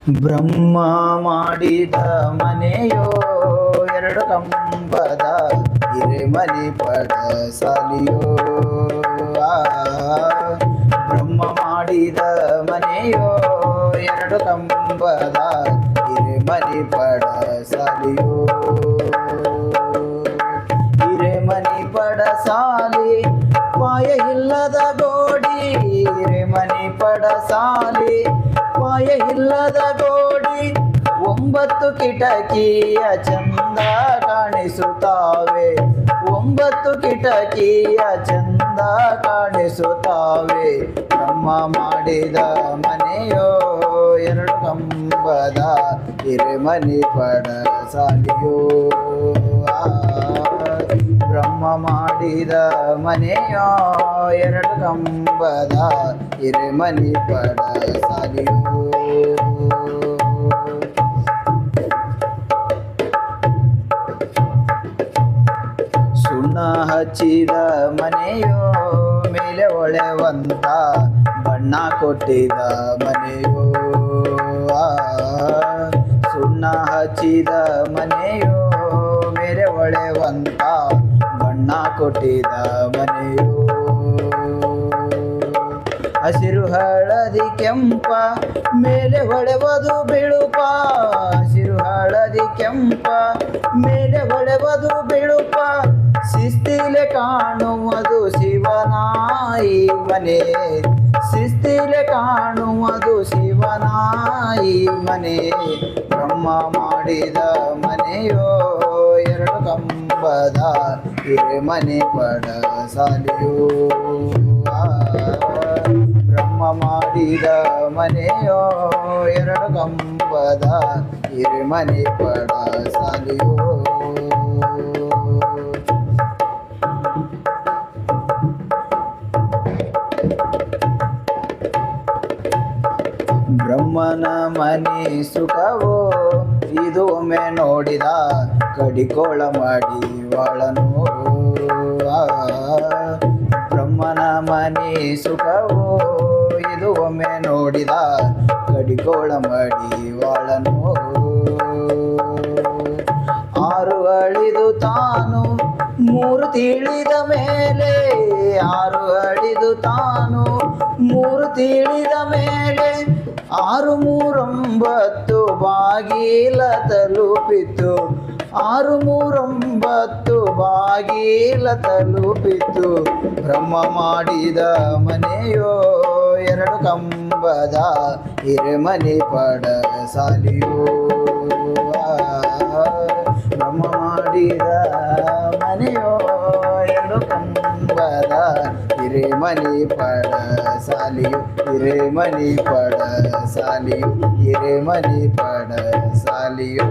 ಬ್ರಹ್ಮ ಮಾಡಿದ ಮನೆಯೋ ಎರಡು ಕಂಬದ ಹಿರೇಮನಿ ಪಡಸಾಲಿಯೋ. ಬ್ರಹ್ಮ ಮಾಡಿದ ಮನೆಯೋ ಎರಡು ಕಂಬದ ಹಿರೇಮನಿ ಪಡಸಾಲಿಯೋ. ಹಿರೇಮನಿ ಪಡಸಾಲಿ ಪಾಯ ಇಲ್ಲದ ಗೋಡಿ, ಹಿರೇಮನಿ ಪಡಸಾಲಿ ಪಾಯ ಇಲ್ಲದ ಗೋಡಿ. 9 ಕಿಟಕಿಯ ಚಂದ ಕಾಣಿಸುತ್ತಾವೆ, 9 ಕಿಟಕಿಯ ಚಂದ ಕಾಣಿಸುತ್ತಾವೆ. ಬ್ರಹ್ಮ ಮಾಡಿದ ಮನೆಯೋ ಎರಡು ಕಂಬದ ಹಿರೇಮನಿ ಪಡಸಾಲಿಯೋ. ಬ್ರಹ್ಮ ಮಾಡಿದ ಮನೆಯೋ ಎರಡು ಕಂಬದ ಹಿರೇಮನಿ ಪಡಸಾಲಿಯೋ. ಸುಣ್ಣ ಹಚ್ಚಿದ ಮನೆಯೋ ಮೇಲೆ ಹೊಳೆವಂತ ಬಣ್ಣ ಕೊಟ್ಟಿದ ಮನೆಯೋ. ಸುಣ್ಣ ಹಚ್ಚಿದ ಮನೆಯೋ ಮೇಲೆ ಹೊಳೆವಂತ ಬಣ್ಣ ಕೊಟ್ಟಿದ ಮನೆಯೋ. ಹಸಿರು ಹಳದಿ ಕೆಂಪ ಮೇಲೆ ಹೊಳೆವದು ಬಿಳುಪ, ಹಸಿರು ಹಳದಿ ಕೆಂಪ ಮೇಲೆ ಹೊಳೆವದು ಬಿಳುಪ. ಶಿಸ್ತಿಲೆ ಕಾಣುವುದು ಶಿವನಾಯಿ ಮನೆ, ಶಿಸ್ತಿಲೆ ಕಾಣುವುದು ಶಿವನಾಯಿ ಮನೆ. ಬ್ರಹ್ಮ ಮಾಡಿದ ಮನೆಯೋ ಎರಡು ಕಂಬದ ಹಿರೇಮನಿ ಪಡಸಾಲಿಯೋ. ಬ್ರಹ್ಮ ಮಾಡಿದ ಮನೆಯೋ ಎರಡು ಕಂಬದ ಹಿರೇಮನಿ ಪಡಸಾಲಿಯೋ. ಬ್ರಹ್ಮನ ಮನೆ ಸುಖವೋ ಇದು ಒಮ್ಮೆ ನೋಡಿದ ಕಡಿಕೋಳ ಮಾಡಿ ವಾಳನು. ಬ್ರಹ್ಮನ ಮನೆ ಸುಖವೋ ಇದು ಒಮ್ಮೆ ನೋಡಿದ ಕಡಿಕೋಳ ಮಾಡಿ ವಾಳನು. 6 ಅಳಿದು ತಾನು 3 ತಿಳಿದ ಮೇಲೆ, 6 ಅಳಿದು ತಾನು 3 ತಿಳಿದ ಮೇಲೆ. 6 3 9 ಬಾಗಿಲ ತಲುಪಿತು, 6 3 9 ಬಾಗಿಲ ತಲುಪಿತು. ಬ್ರಹ್ಮ ಮಾಡಿದ ಮನೆಯೋ ಎರಡು ಕಂಬದ ಹಿರೇಮನಿ ಪಡಸಾಲಿಯೋ. ಬ್ರಹ್ಮ ಮಾಡಿದ ಮನೆಯೋ ಎರಡು ಕಂಬದ ಹಿರೇಮನಿ ಪಡಸಾಲಿಯೋ. ಹಿರೇಮನಿ ಪಡಸಾಲಿಯೋ, ಹಿರೇಮನಿ ಪಡಸಾಲಿಯೋ.